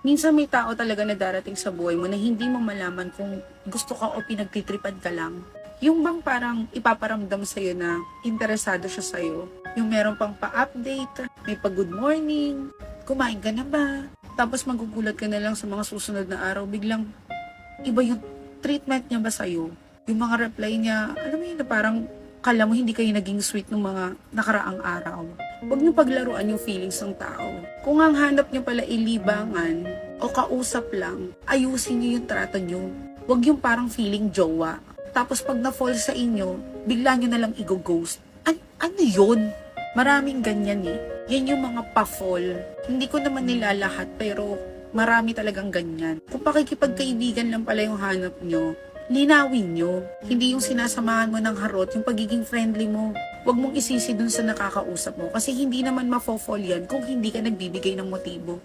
Minsan may tao talaga na darating sa buhay mo na hindi mo malaman kung gusto ka o pinagtitripan ka lang. Yung bang parang ipaparamdam sa'yo na interesado siya sa'yo. Yung meron pang pa-update, may pa-good morning, kumain ka na ba? Tapos magugulat ka na lang sa mga susunod na araw, biglang iba yung treatment niya ba sa'yo? Yung mga reply niya, alam mo yun na parang kala mo hindi kayo naging sweet ng mga nakaraang araw. Huwag niyo paglaruan yung feelings ng tao. Kung ang hanap niyo pala ilibangan o kausap lang, ayusin niyo yung trato niyo. Huwag yung parang feeling jowa. Tapos pag na-fall sa inyo, bigla niyo na lang i-ghost. Ano yun? Maraming ganyan eh. Yan yung mga pa-fall. Hindi ko naman nilalahat pero marami talagang ganyan. Kung pakikipagkaibigan lang pala yung hanap nyo, linawin nyo. Hindi yung sinasamahan mo ng harot, yung pagiging friendly mo. Huwag mong isisi dun sa nakakausap mo kasi hindi naman mafo-fall yan kung hindi ka nagbibigay ng motibo.